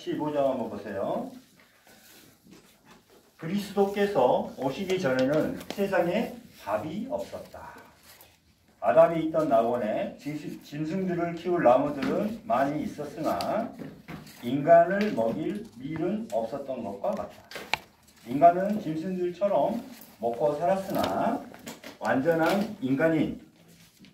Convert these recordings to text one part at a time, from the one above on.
15장 한번 보세요. 그리스도께서 오시기 전에는 세상에 밥이 없었다. 아담이 있던 낙원에 짐승들을 키울 나무들은 많이 있었으나 인간을 먹일 밀은 없었던 것과 같다. 인간은 짐승들처럼 먹고 살았으나 완전한 인간인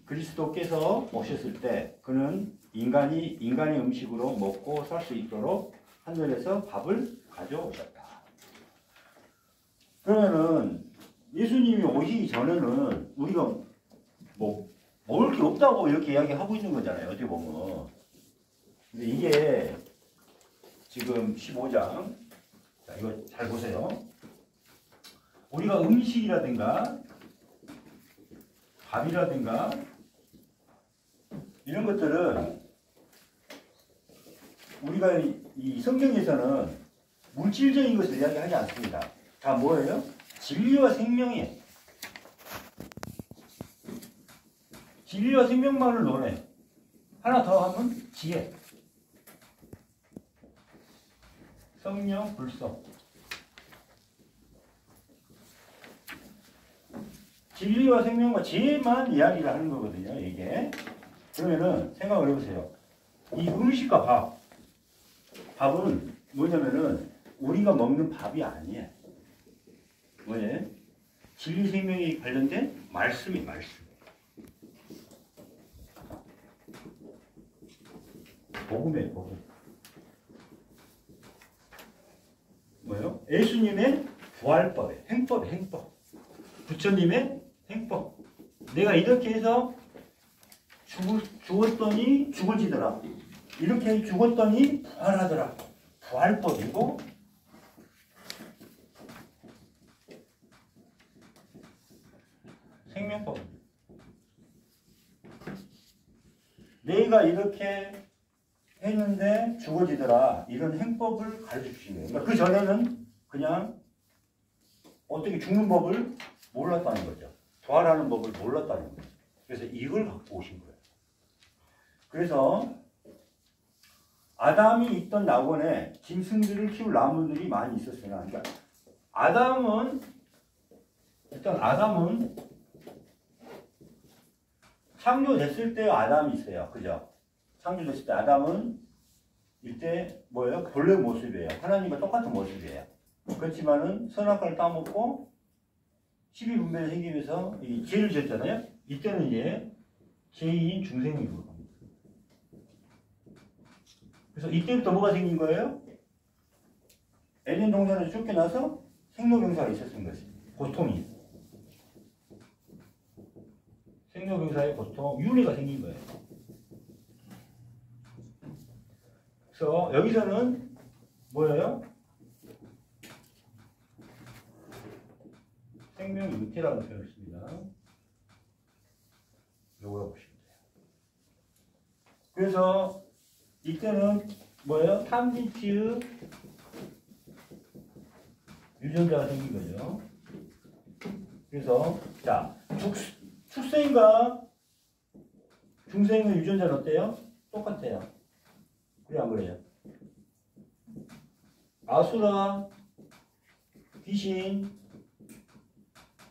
그리스도께서 오셨을 때 그는 인간의 음식으로 먹고 살 수 있도록 하늘에서 밥을 가져오셨다. 그러면은 예수님이 오시기 전에는 우리가 뭐 먹을 게 없다고 이렇게 이야기하고 있는 거잖아요. 어떻게 보면. 근데 이게 지금 15장, 자, 이거 잘 보세요. 우리가 음식이라든가 밥이라든가 이런 것들은 우리가 이 성경에서는 물질적인 것을 이야기하지 않습니다. 다 뭐예요? 진리와 생명이에요. 진리와 생명만을 논해. 하나 더 하면 지혜. 성령, 불성. 진리와 생명과 지혜만 이야기를 하는 거거든요, 이게. 그러면은 생각을 해보세요. 이 음식과 밥. 밥은 뭐냐면은 우리가 먹는 밥이 아니에요. 뭐예요? 진리 생명에 관련된 말씀이 말씀. 복음이에요, 복음. 뭐예요? 예수님의 부활법이에요. 행법이에요, 행법. 부처님의 행법. 내가 이렇게 해서 죽었더니 죽어지더라. 이렇게 죽었더니 부활하더라. 부활법이고 생명법. 내가 이렇게 했는데 죽어지더라. 이런 행법을 가르쳐 주신 거예요. 그러니까 그 전에는 그냥 어떻게 죽는 법을 몰랐다는 거죠. 부활하는 법을 몰랐다는 거죠. 그래서 이걸 갖고 오신 거예요. 그래서 아담이 있던 낙원에 짐승들을 키울 나무들이 많이 있었으나, 그러니까 아담은 창조됐을 때 아담이 있어요. 그죠? 창조됐을 때 아담은 이때 뭐예요? 본래 모습이에요. 하나님과 똑같은 모습이에요. 그렇지만은 선악과를 따먹고 12분별이 생기면서 이 죄를 지었잖아요. 이때는 이제 죄인 중생이 들어갑니다. 그래서 이때부터 뭐가 생긴 거예요? 에덴 동산에서 쫓겨나서 생로병사가 있었던 것이 고통이. 생로병사의 고통, 윤회가 생긴 거예요. 그래서 여기서는 뭐예요? 생명 윤태라는 표현을 씁니다. 요거라고 보시면 돼요. 그래서 이때는 뭐예요? 탐진치의 유전자가 생긴 거죠. 그래서 자, 축생과 중생의 유전자는 어때요? 똑같아요. 그래 안 그래요? 아수라, 귀신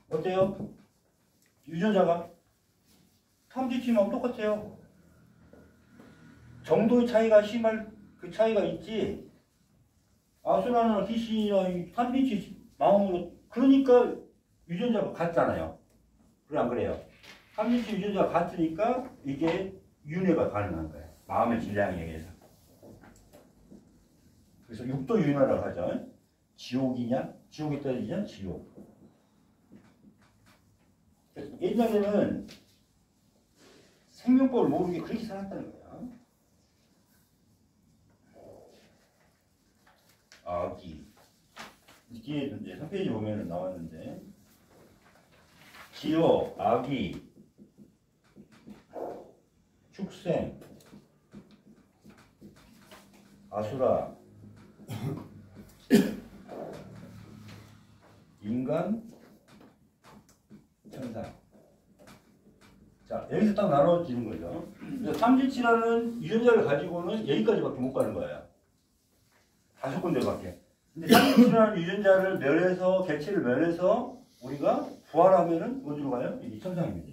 어때요? 유전자가 탐지치만 똑같아요. 정도의 차이가 심할 그 차이가 있지. 아수라나 귀신이나 탐지치 마음으로 그러니까 유전자가 같잖아요. 그래 안 그래요? 탐지치 유전자가 같으니까 이게 윤회가 가능한 거예요. 마음의 질량에 의해서. 그래서 육도 윤회라고 하죠. 지옥이냐? 지옥에 떨어지냐? 지옥. 옛날에는 생명법을 모르는 게 그렇게 살았다는 거야. 아기. 뒤에 이제 3페이지 보면 나왔는데, 지옥, 아기, 축생, 아수라, 인간, 천사. 자, 여기서 딱 나눠지는 거죠. 그래서 탐진치라는 유전자를 가지고는 여기까지밖에 못 가는 거예요. 5군데밖에. 근데 삼진치라는 유전자를 멸해서 개체를 멸해서 우리가 부활하면은 어디로 가요? 이 천상입니다.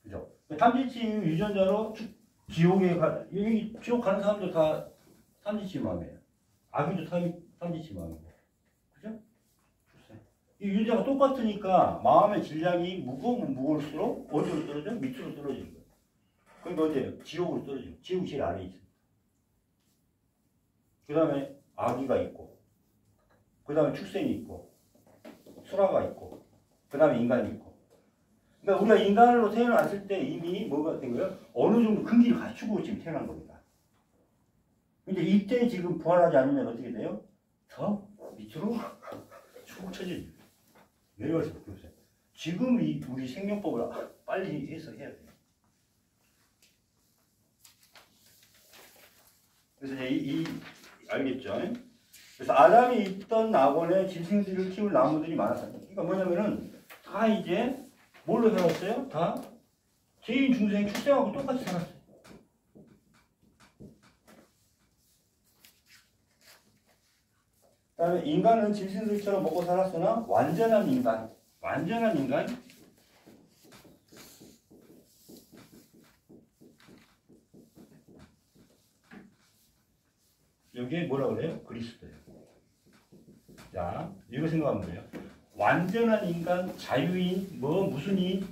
그죠? 삼진치 유전자로 지옥에 여기 지옥 가는 사람들 다 삼진치 마음이에요. 아기도 삼진치 마음이고. 그죠? 이 유전자가 똑같으니까 마음의 질량이 무거우면 무거울수록 어디로 떨어져? 밑으로 떨어지는 거예요. 그러니까 어디에요? 지옥으로 떨어지고. 지옥이 제일 아래에 있어요. 그 다음에 아기가 있고, 그 다음에 축생이 있고, 수라가 있고, 그 다음에 인간이 있고. 그러니까 우리가 인간으로 태어났을 때 이미 뭐가 된 거예요? 어느 정도 근기를 갖추고 지금 태어난 겁니다. 근데 이때 지금 부활하지 않으면 어떻게 돼요? 더 밑으로 쭉 쳐져요. 내려갈 수밖에 없어요. 지금 우리 생명법을 빨리 해서 해야 돼요. 그래서 이제 알겠죠? 그래서 아담이 있던 낙원에 짐승들을 키울 나무들이 많았어요. 그러니까 뭐냐면은 다 이제 뭘로 살았어요? 다 죄인 중생 출생하고 똑같이 살았어요. 그 다음에 인간은 짐승들처럼 먹고 살았으나 완전한 인간 여기에 뭐라 그래요? 그리스도예요. 자, 이거 생각하면 돼요. 완전한 인간, 자유인, 무슨 인,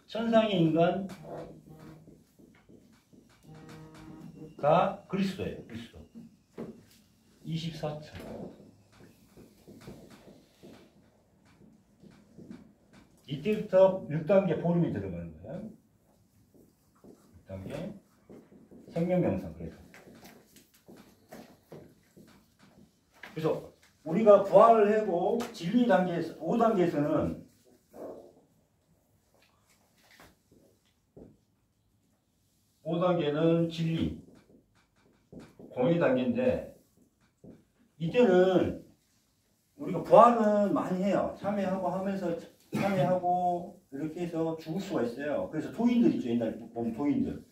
천상의 인간가 그리스도예요. 그리스도. 24층. 이때부터 6단계 보름이 들어가는 거예요. 6단계 생명명상. 그래서 우리가 부활을 하고 진리 단계에서 5단계에서는 진리 공의 단계인데 이때는 우리가 부활은 많이 해요. 참회하고 하면서 참회하고 이렇게 해서 죽을 수가 있어요. 그래서 도인들 있죠. 옛날 보면 도인들.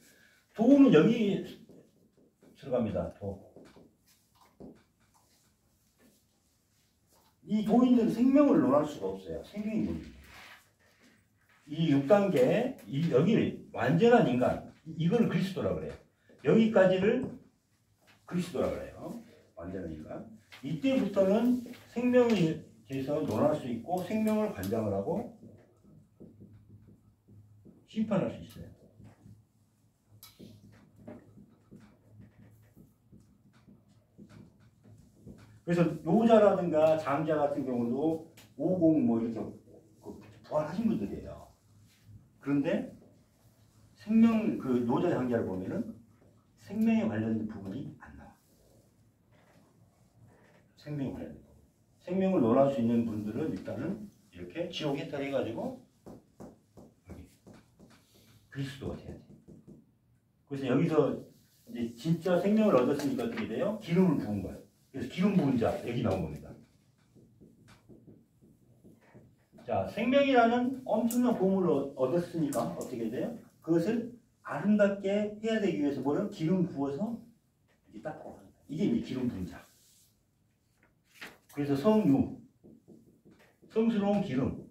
도는 여기 들어갑니다. 이 도인들은 생명을 논할 수가 없어요. 생명이 뭡니까? 이 6단계, 여기 완전한 인간, 이걸 그리스도라고 그래요. 여기까지를 그리스도라고 그래요. 완전한 인간. 이때부터는 생명에 대해서 논할 수 있고 생명을 관장을 하고 심판할 수 있어요. 그래서 노자라든가 장자 같은 경우도 50 이렇게 부활하신 분들이에요. 그런데 생명 노자 장자를 보면은 생명에 관련된 부분이 안 나와. 생명에 관련된 부분. 생명을 논할 수 있는 분들은 일단은 이렇게 지옥 해탈 해가지고 여기 그리스도가 돼야 돼. 그래서 여기서 이제 진짜 생명을 얻었으니까 어떻게 돼요? 기름을 부은 거예요. 그래서 기름 부은 자 여기 나온 겁니다. 자, 생명이라는 엄청난 보물을 얻었으니까 어떻게 돼요? 그것을 아름답게 해야 되기 위해서 뭐를 기름 부어서 이렇게 딱 이게 이제 기름 부은 자. 그래서 성유, 성스러운 기름,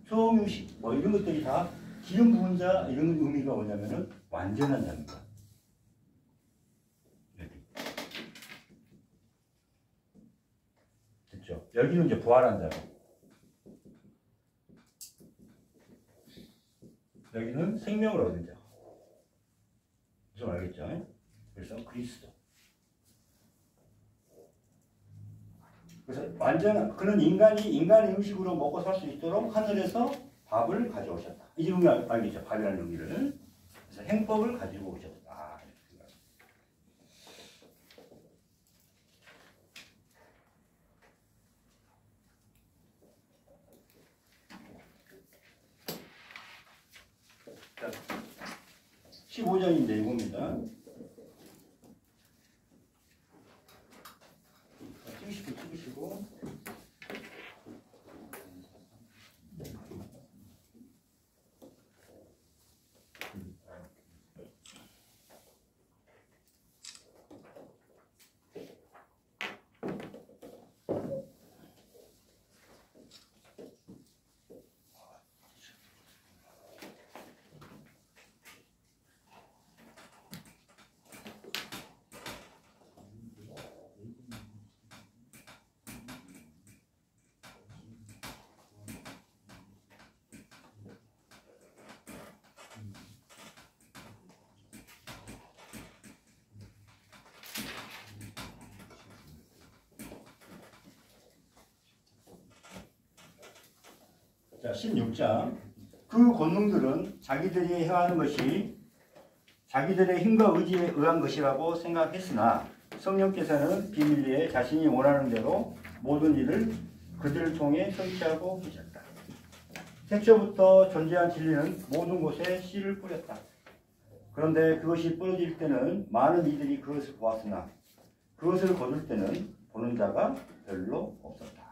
성유식 이런 것들이 다 기름 부은 자 이런 의미가 뭐냐면은 완전한 자입니다. 됐죠? 여기는 이제 부활한 자고. 여기는 생명을 얻은 자. 무슨 알겠죠? 그래서 그리스도. 그래서 완전한 그런 인간의 음식으로 먹고 살 수 있도록 하늘에서 밥을 가져오셨다. 이 의미 알겠죠? 밥이라는 의미를. 그래서 행법을 가지고 오셨다. 자, 15장인데 이겁니다. 찍으시고 자, 16장. 그 권능들은 자기들이 행하는 것이 자기들의 힘과 의지에 의한 것이라고 생각했으나 성령께서는 비밀리에 자신이 원하는 대로 모든 일을 그들을 통해 성취하고 계셨다. 태초부터 존재한 진리는 모든 곳에 씨를 뿌렸다. 그런데 그것이 뿌려질 때는 많은 이들이 그것을 보았으나 그것을 거둘 때는 보는 자가 별로 없었다.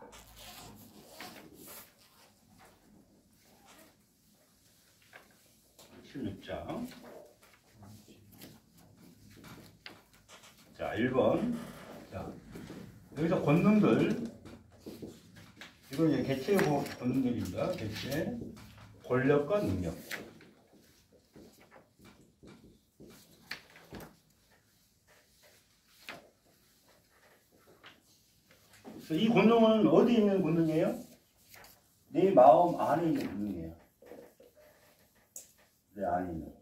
16장. 자, 1번. 자, 여기서 권능들. 이건 이제 개체의 권능들입니다. 개체. 권력과 능력. 그래서 이 권능은 어디 있는 권능이에요? 내 마음 안에 있는 권능이에요. 내 안에 있는.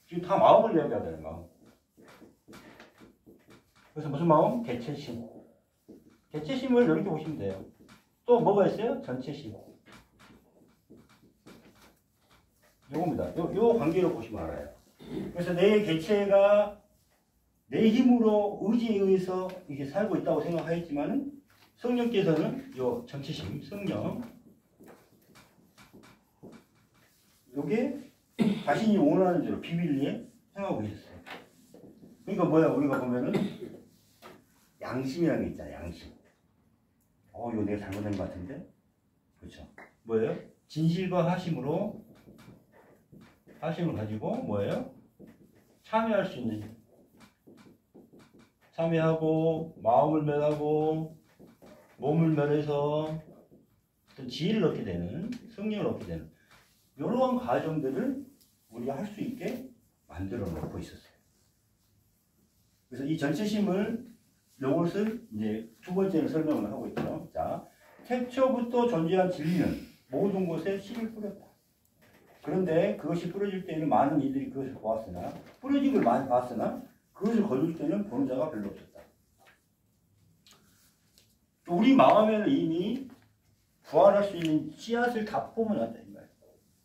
지금 다 마음을 이야기하잖아요, 마음. 그래서 무슨 마음? 개체심. 개체심을 이렇게 보시면 돼요. 또 뭐가 있어요? 전체심. 요겁니다. 요 관계로 보시면 알아요. 그래서 내 개체가 내 힘으로 의지에 의해서 이게 살고 있다고 생각하였지만은 성령께서는 요 전체심, 성령, 요게 자신이 원하는 대로 비밀리에 행하고 계셨어요. 그러니까 뭐야, 우리가 보면은 양심이라는 게 있잖아요, 양심. 이거 내가 잘못된 것 같은데? 그렇죠. 뭐예요? 진실과 하심으로, 하심을 가지고 뭐예요? 참여할 수 있는, 참여하고, 마음을 멸하고, 몸을 멸해서 어떤 지혜를 얻게 되는, 성령을 얻게 되는, 이러한 과정들을 우리가 할 수 있게 만들어 놓고 있었어요. 그래서 이 전체심을, 요것을 이제 두 번째로 설명을 하고 있죠. 자, 태초부터 존재한 진리는 모든 곳에 씨를 뿌렸다. 그런데 그것이 뿌려질 때에는 많은 이들이 그것을 보았으나, 뿌려진 걸 많이 봤으나, 그것을 거둘 때는 보는 자가 별로 없었다. 우리 마음에는 이미 부활할 수 있는 씨앗을 다 뽑아놨다, 이 말이에요.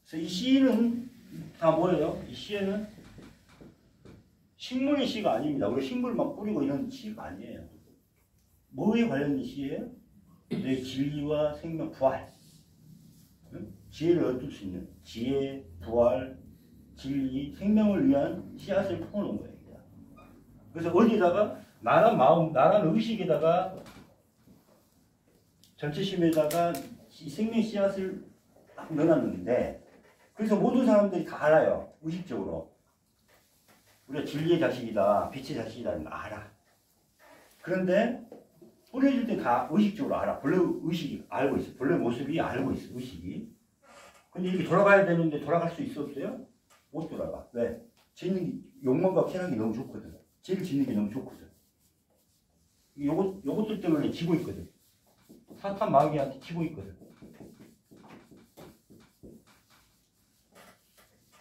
그래서 이 씨는 다 뭐예요? 이 씨에는 식물의 씨가 아닙니다. 우리 식물 막 뿌리고 이런 씨가 아니에요. 뭐에 관련된 씨예요? 내 진리와 생명, 부활. 응? 지혜를 얻을 수 있는 지혜, 부활, 진리, 생명을 위한 씨앗을 품어놓은 거예요. 그래서 어디다가 나란 마음, 나란 의식에다가 전체심에다가 이 생명 씨앗을 딱 넣어놨는데, 그래서 모든 사람들이 다 알아요. 의식적으로. 우리가 진리의 자식이다, 빛의 자식이다, 알아. 그런데 뿌려질 때 다 의식적으로 알아. 본래 의식이 알고 있어. 본래 모습이 알고 있어, 의식이. 근데 이렇게 돌아가야 되는데 돌아갈 수 있었어요? 못 돌아가. 왜? 짓는 욕망과 쾌락이 너무 좋거든. 죄를 짓는 게 너무 좋거든. 요것들 때문에 지고 있거든. 사탄 마귀한테 지고 있거든.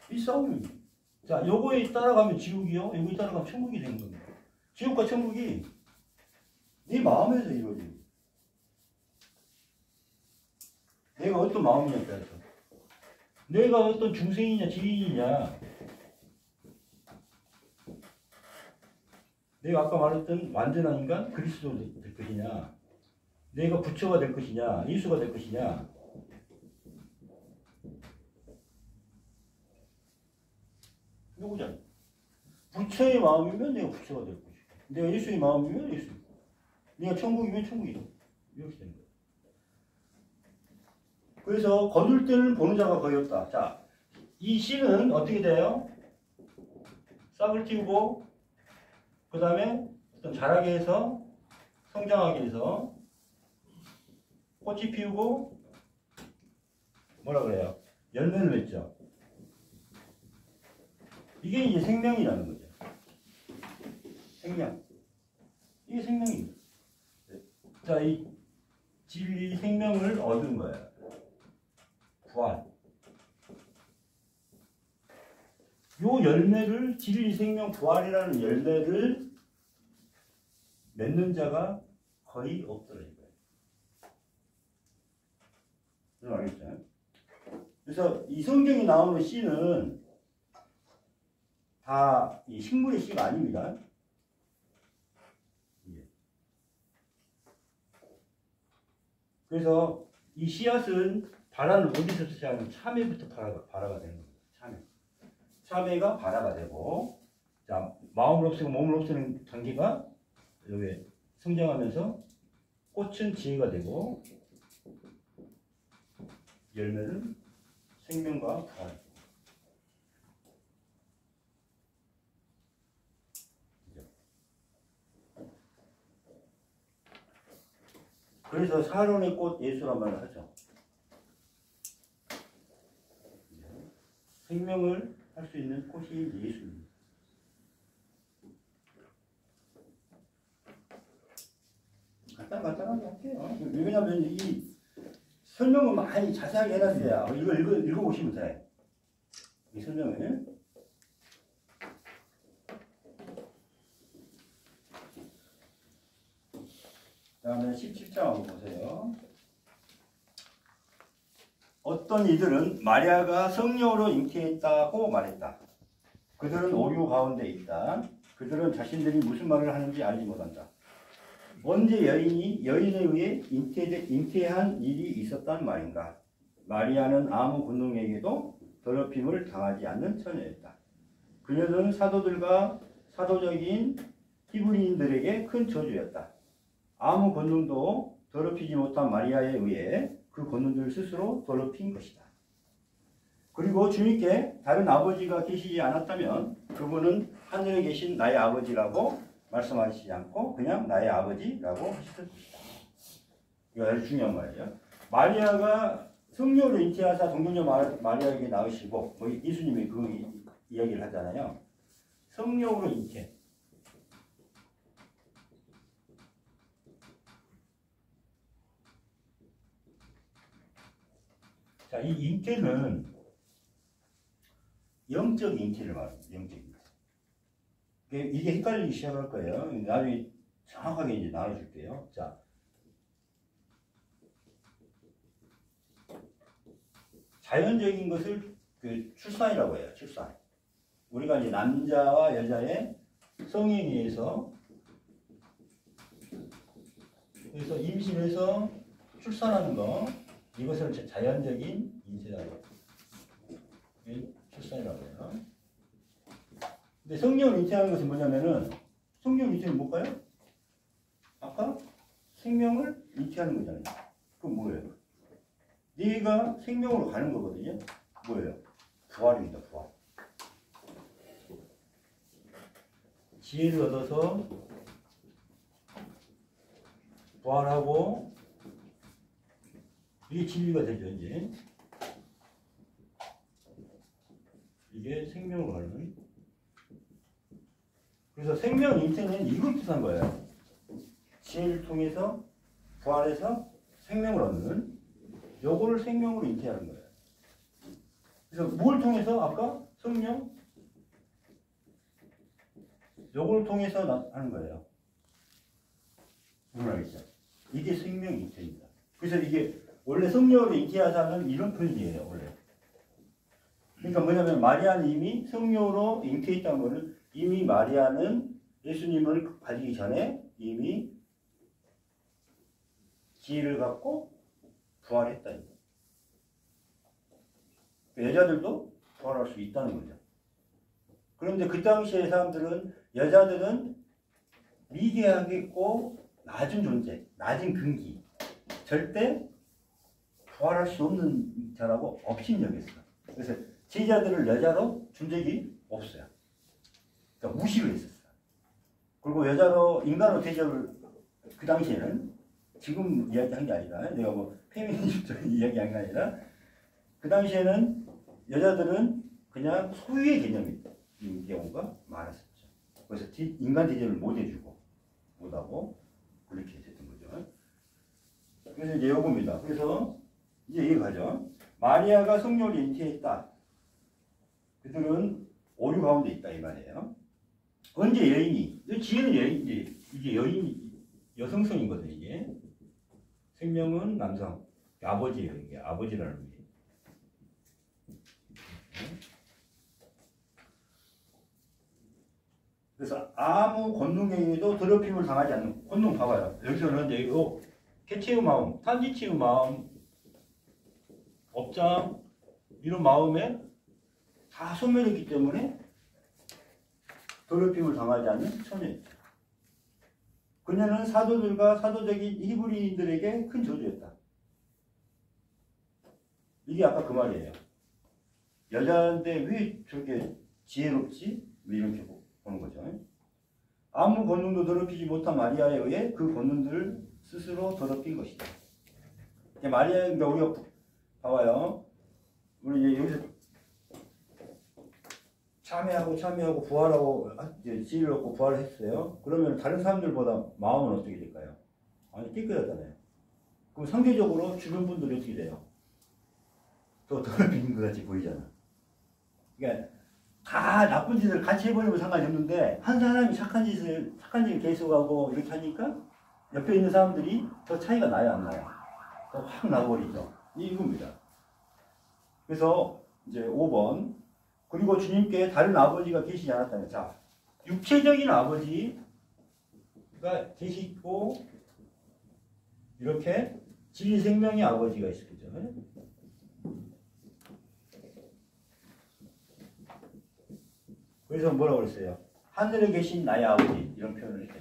이 싸움이. 자, 요거에 따라가면 지옥이요. 요거에 따라가면 천국이 되는 겁니다. 지옥과 천국이 네 마음에서 이루어집니다. 내가 어떤 마음이냐에 따라서. 내가 어떤 중생이냐, 지인이냐. 내가 아까 말했던 완전한 인간, 그리스도 될 것이냐. 내가 부처가 될 것이냐, 예수가 될 것이냐. 요거잖아. 부처의 마음이면 내가 부처가 될 것이고, 내가 예수의 마음이면 예수. 내가 천국이면 천국이다. 이렇게 되는 거야. 그래서 거둘 때는 보는 자가 거의 없다. 자, 이 씨는 어떻게 돼요? 싹을 틔우고, 그 다음에 어떤 자라게 해서, 성장하게 해서, 꽃이 피우고, 뭐라 그래요? 열매를 맺죠. 이게 이제 생명이라는 거죠. 생명. 이게 생명입니다. 자, 이 진리 생명을 얻은 거예요. 부활. 요 열매를, 진리 생명 부활이라는 열매를 맺는 자가 거의 없더라 이거예요. 알겠죠? 그래서 이 성경에 나오는 씨는 다 이 식물의 씨가 아닙니다. 그래서 이 씨앗은 발화는 어디서 시작하면 참외부터 발화가 되는 겁니다. 참외가 발화가 되고, 자, 마음을 없애고 몸을 없애는 단계가 여기 성장하면서 꽃은 지혜가 되고, 열매는 생명과 부활. 그래서 사론의 꽃 예수란 말을 하죠. 생명을 할 수 있는 꽃이 예수입니다. 간단하게 할게요. 왜냐하면 이 설명을 많이 자세하게 해놨어요. 이걸 읽어보시면 돼. 이 설명을. 그 다음에 17장 한번 보세요. 어떤 이들은 마리아가 성령으로 잉태했다고 말했다. 그들은 오류 가운데 있다. 그들은 자신들이 무슨 말을 하는지 알지 못한다. 언제 여인에 의해 잉태한 일이 있었단 말인가? 마리아는 아무 군중에게도 더럽힘을 당하지 않는 처녀였다. 그녀는 사도들과 사도적인 히브리인들에게 큰 저주였다. 아무 권능도 더럽히지 못한 마리아에 의해 그 권능들 스스로 더럽힌 것이다. 그리고 주님께 다른 아버지가 계시지 않았다면 그분은 하늘에 계신 나의 아버지라고 말씀하시지 않고 그냥 나의 아버지라고 하셨을 것이다. 이거 아주 중요한 말이에요. 마리아가 성령으로 잉태하사 동정녀 마리아에게 낳으시고 예수님이 그 이야기를 하잖아요. 성령으로 잉태. 자, 이 잉태는 영적 잉태를 말합니다. 영적 잉태. 이게 헷갈리기 시작할 거예요. 나중에 정확하게 이제 나눠줄게요. 자, 자연적인 것을 그 출산이라고 해요. 출산. 우리가 이제 남자와 여자의 성에 의해서 그래서 임신해서 출산하는 거 이것을 자연적인 잉태라고 출산이라고 해요. 근데 성령을 잉태하는 것은 뭐냐면은 성령 잉태는 뭘까요? 아까 생명을 잉태하는 거잖아요. 그건 뭐예요? 네가 생명으로 가는 거거든요. 뭐예요? 부활입니다. 부활. 지혜를 얻어서 부활하고 이게 진리가 되죠. 이제 이게 생명으로 가는. 그래서 생명 잉태는 이걸 뜻한 거예요. 지혜를 통해서 부활해서 생명을 얻는 요거를 생명으로 잉태하는 거예요. 그래서 뭘 통해서 아까 성령 요걸 통해서 하는 거예요. 무슨 알겠죠? 이게 생명 잉태입니다. 그래서 이게 원래 성령으로 잉태하자는 이런 표현이에요. 원래. 그러니까 뭐냐면 마리아는 이미 성령으로 잉태했다는 거는 이미 마리아는 예수님을 가지기 전에 이미 지혜를 갖고 부활했다. 여자들도 부활할 수 있다는 거죠. 그런데 그 당시에 사람들은 여자들은 미개하겠고 낮은 존재, 낮은 근기, 절대 부활할 수 없는 자라고 업신여겼어요. 그래서 제자들을 여자로 준 적이 없어요. 그러니까 무시를 했었어요. 그리고 여자로 인간으로 대접을 그 당시에는 지금 이야기한 게 아니라 내가 뭐 페미니즘적인 이야기한 게 아니라 그 당시에는 여자들은 그냥 소유의 개념인 경우가 많았었죠. 그래서 인간 대접을 못 해주고 못하고 그렇게 됐던 거죠. 그래서 이제 요겁니다. 그래서 이제 얘기하죠. 마리아가 성령을 잉태했다. 그들은 오류 가운데 있다 이 말이에요. 언제 여인이? 지혜는 여인인데 이게 여성성이거든요. 이게 생명은 남성. 아버지예요. 이게 아버지라는 게. 그래서 아무 권능행위도 더럽힘을 당하지 않는 권능 봐봐요. 여기서는 이제 이거 개체의 마음, 탐지치의 마음, 업장 이런 마음에 다 소멸했기 때문에 더럽힘을 당하지 않는 처녀였죠. 그녀는 사도들과 사도적인 히브리인들에게 큰 저주였다. 이게 아까 그 말이에요. 여자인데 왜 저렇게 지혜롭지? 이렇게 보는 거죠. 아무 권능도 더럽히지 못한 마리아에 의해 그 권능들을 스스로 더럽힌 것이다. 마리아가 우리가 봐봐요. 우리 이제 여기서 참여하고 부활하고 이제 지혜를 얻고 부활을 했어요. 그러면 다른 사람들보다 마음은 어떻게 될까요? 아니 깨끗하잖아요. 그럼 상대적으로 주변 분들이 어떻게 돼요? 더 더럽힌 것 같이 보이잖아. 그러니까 다 나쁜 짓을 같이 해버리면 상관이 없는데 한 사람이 착한 짓을 계속하고 이렇게 하니까 옆에 있는 사람들이 더 차이가 나요, 안 나요? 더 확 나버리죠. 이겁니다. 그래서 이제 5번. 그리고 주님께 다른 아버지가 계시지 않았다면, 자, 육체적인 아버지가 계시고 이렇게 진리 생명의 아버지가 있었겠죠. 그래서 뭐라고 그랬어요? 하늘에 계신 나의 아버지 이런 표현을 했다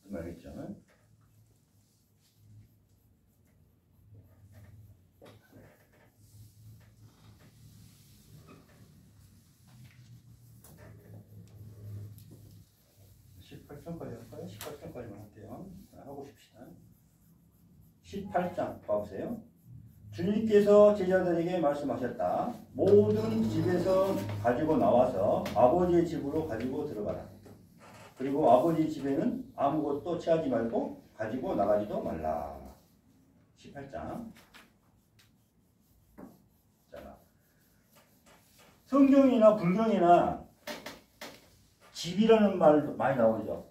이 말이겠죠. 할까요? 18장까지만 할게요. 하고 싶시다. 18장 봐보세요. 주님께서 제자들에게 말씀하셨다. 모든 집에서 가지고 나와서 아버지의 집으로 가지고 들어가라. 그리고 아버지 집에는 아무것도 취하지 말고 가지고 나가지도 말라. 18장. 자, 성경이나 불경이나 집이라는 말 많이 나오죠.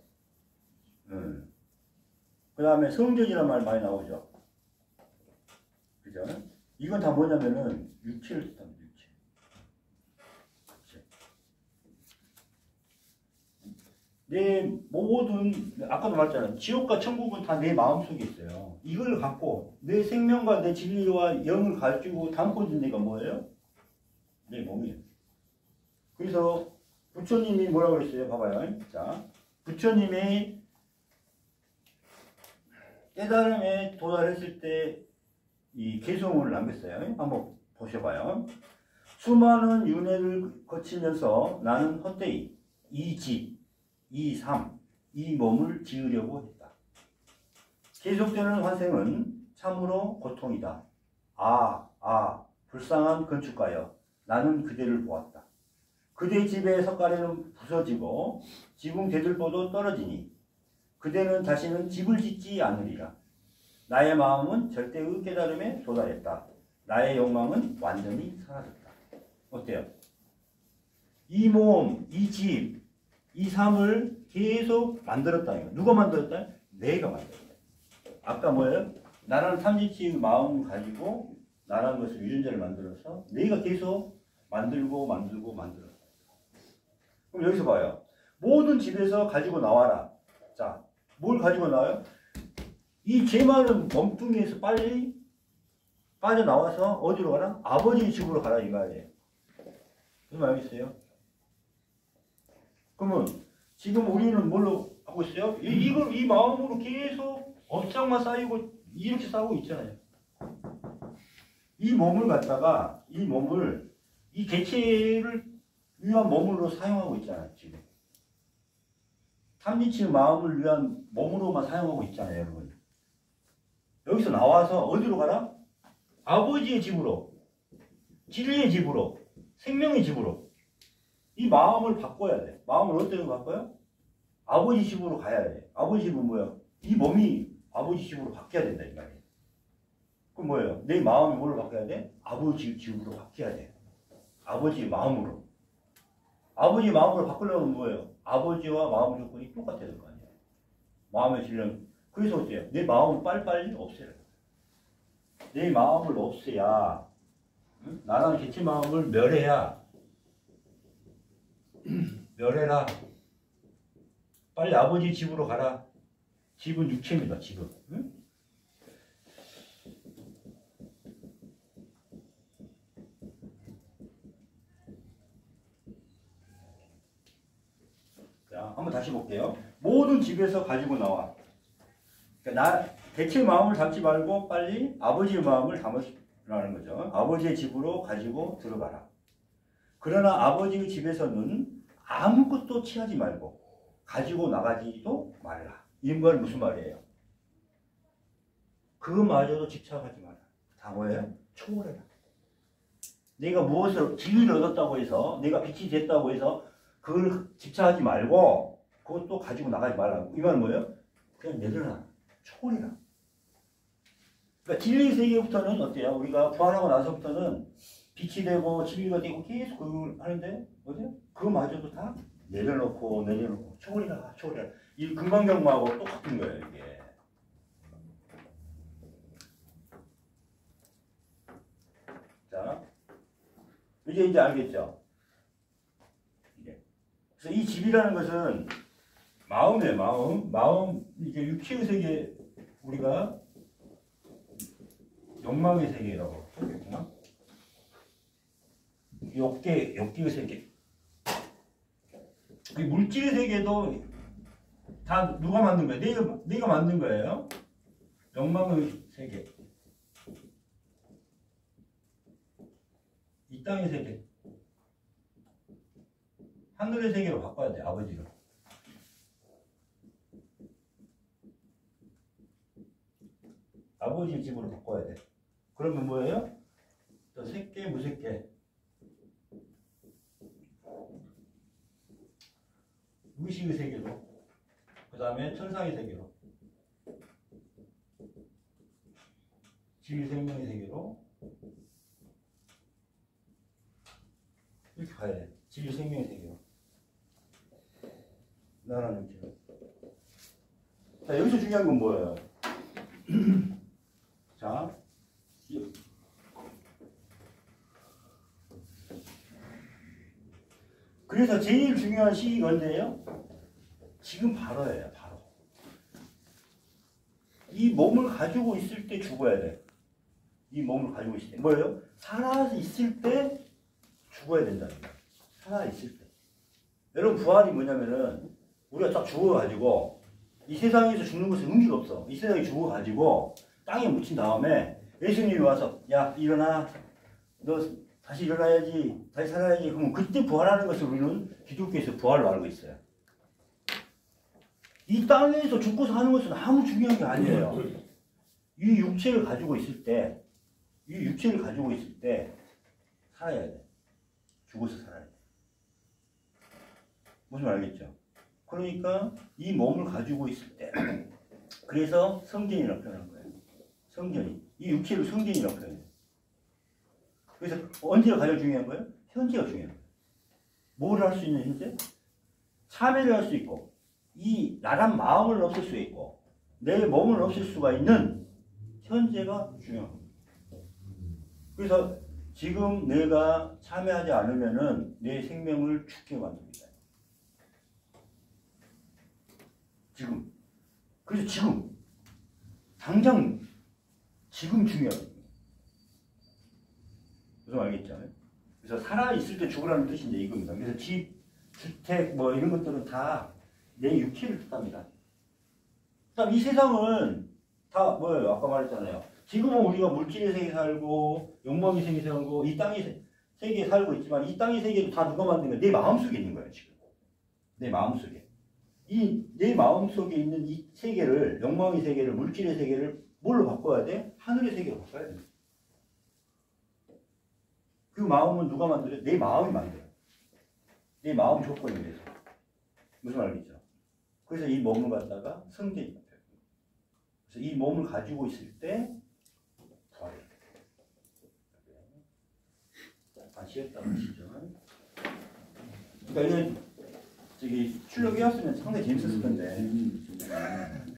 그 다음에 성전이라는 말 많이 나오죠. 그죠? 이건 다 뭐냐면은 육체를 뜻합니다. 육체. 내 모든 아까도 말했잖아요. 지옥과 천국은 다 내 마음속에 있어요. 이걸 갖고 내 생명과 내 진리와 영을 가지고 담고 있는 데가 뭐예요? 내 몸이에요. 그래서 부처님이 뭐라고 그랬어요? 봐봐요. 자, 부처님이 깨달음에 도달했을 때 이 개송을 남겼어요. 한번 보셔봐요. 수많은 윤회를 거치면서 나는 헛되이 이 집, 이 삶, 이 몸을 지으려고 했다. 계속되는 환생은 참으로 고통이다. 불쌍한 건축가여, 나는 그대를 보았다. 그대 집의 석가래는 부서지고 지붕 대들보도 떨어지니 그대는 다시는 집을 짓지 않으리라. 나의 마음은 절대의 깨달음에 도달했다. 나의 욕망은 완전히 사라졌다. 어때요? 이 몸, 이 집, 이 삶을 계속 만들었다. 누가 만들었다? 내가 만들었다. 아까 뭐예요? 나라는 탐지치의 마음 가지고 나라는 것을 유전자를 만들어서 내가 계속 만들고 그럼 여기서 봐요. 모든 집에서 가지고 나와라. 자, 뭘 가지고 나와요? 이 죄 많은 몸뚱이에서 빨리 빠져나와서 어디로 가라? 아버지 집으로 가라 이거예요. 무슨 알겠어요? 그러면 지금 우리는 뭘로 하고 있어요? 이 마음으로 계속 업장만 쌓이고 이렇게 싸우고 있잖아요. 이 몸을 갖다가 이 개체를 위한 몸으로 사용하고 있잖아요. 지금 탐지치의 마음을 위한 몸으로만 사용하고 있잖아요. 여러분. 여기서 나와서 어디로 가라? 아버지의 집으로, 진리의 집으로, 생명의 집으로. 이 마음을 바꿔야 돼. 마음을 어떻게 바꿔요? 아버지 집으로 가야 돼. 아버지 집은 뭐야? 이 몸이 아버지 집으로 바뀌어야 된다 이 말이에요. 그럼 뭐예요? 내 마음이 뭘로 바뀌어야 돼? 아버지 집으로 바뀌어야 돼. 아버지 마음으로. 아버지 마음으로 바꾸려면 뭐예요? 아버지와 마음 조건이 똑같아야 될 거 아니에요. 마음의 질량. 그래서 어때요? 내 마음을 빨리빨리 없애요. 내 마음을 없애야, 응? 나라는 개체 마음을 멸해야, 멸해라. 빨리 아버지 집으로 가라. 집은 육체입니다. 집은. 응? 자, 한번 다시 볼게요. 모든 집에서 가지고 나와. 그러니까 개체 마음을 담지 말고 빨리 아버지의 마음을 담으라는 거죠. 아버지의 집으로 가지고 들어가라. 그러나 아버지의 집에서는 아무것도 취하지 말고 가지고 나가지도 말라. 이 말 무슨 말이에요? 그마저도 집착하지 마라. 다 뭐예요? 초월해라. 내가 무엇을 진리를 얻었다고 해서, 내가 빛이 됐다고 해서 그걸 집착하지 말고 그것도 가지고 나가지 말라고. 이 말은 뭐예요? 그냥 내려놔. 초월해라. 그러니까 진리 세계부터는 어때요? 우리가 부활하고 나서부터는 빛이 되고 진리가 되고 계속 그걸 하는데 뭐죠? 그마저도 다 내려놓고 초월해라. 초월해라. 이 금강경마하고 똑같은 거예요. 이게. 자, 이제 알겠죠? 그래서 이 집이라는 것은 마음이에요. 마음 이게 육체의 세계, 우리가 욕망의 세계라고 하겠구나. 욕기의 세계. 이 물질의 세계도 다 누가 만든 거예요? 내가 만든 거예요. 욕망의 세계. 이 땅의 세계. 하늘의 세계로 바꿔야 돼, 아버지를. 아버지의 집으로 바꿔야 돼. 그러면 뭐예요? 또 새끼, 무새끼. 의식의 세계로. 그 다음에 천상의 세계로. 진리생명의 세계로. 이렇게 가야 돼. 진리생명의 세계로. 나라는 길. 자, 여기서 중요한 건 뭐예요? 자, 그래서 제일 중요한 시기가 언제예요? 지금 바로예요. 바로. 이 몸을 가지고 있을 때 죽어야 돼. 이 몸을 가지고 있을 때. 뭐예요? 살아 있을 때 죽어야 된다는 거예요. 살아 있을 때. 여러분, 부활이 뭐냐면은 우리가 딱 죽어가지고 이 세상에서 죽는 것은 의미가 없어. 이 세상에 죽어가지고 땅에 묻힌 다음에 예수님이 와서 야, 일어나. 너 다시 일어나야지. 다시 살아야지. 그러면 그때 부활하는 것을 우리는 기독교에서 부활로 알고 있어요. 이 땅에서 죽고 사는 것은 아무 중요한 게 아니에요. 이 육체를 가지고 있을 때, 살아야 돼. 죽어서 살아야 돼. 무슨 말 알겠죠? 그러니까 이 몸을 가지고 있을 때, 그래서 성전이라고 표현한 거예요. 성전이. 이 육체를 성전이라고 표현해요. 그래서 언제가 가장 중요한 거예요? 현재가 중요한 거예요. 뭘 할 수 있는 현재? 참여를 할 수 있고, 이 나란 마음을 없앨 수 있고, 내 몸을 없앨 수가 있는 현재가 중요한 겁니다. 그래서 지금 내가 참여하지 않으면은 내 생명을 죽게 만듭니다. 지금. 그래서 지금. 당장 지금 중요합니다. 무슨 알겠죠? 그래서 살아있을 때 죽으라는 뜻이 이제 이겁니다. 그래서 집, 주택, 뭐 이런 것들은 다 내 육체를 뜻합니다. 그다음 이 세상은 다 뭐예요? 아까 말했잖아요. 지금은 우리가 물질의 세계에 살고, 욕망의 세계에 살고, 이 땅의 세계에 살고 있지만, 이 땅의 세계도 다 누가 만든 거예요? 내 마음속에 있는 거예요, 지금. 내 마음속에. 내 마음속에 있는 이 세계를, 욕망의 세계를, 물질의 세계를 뭘로 바꿔야 돼? 하늘의 세계로 바꿔야 돼. 그 마음은 누가 만들어요? 내 마음이 만들어요. 내 마음 조건에 의해서. 무슨 말이죠? 그래서 이 몸을 갖다가 성전이 같아요. 그래서 이 몸을 가지고 있을 때 부활해요. 잠깐 쉬었다 가시죠. 그러니까 이게 저기 출력 외웠으면 상당히 재밌었을 건데.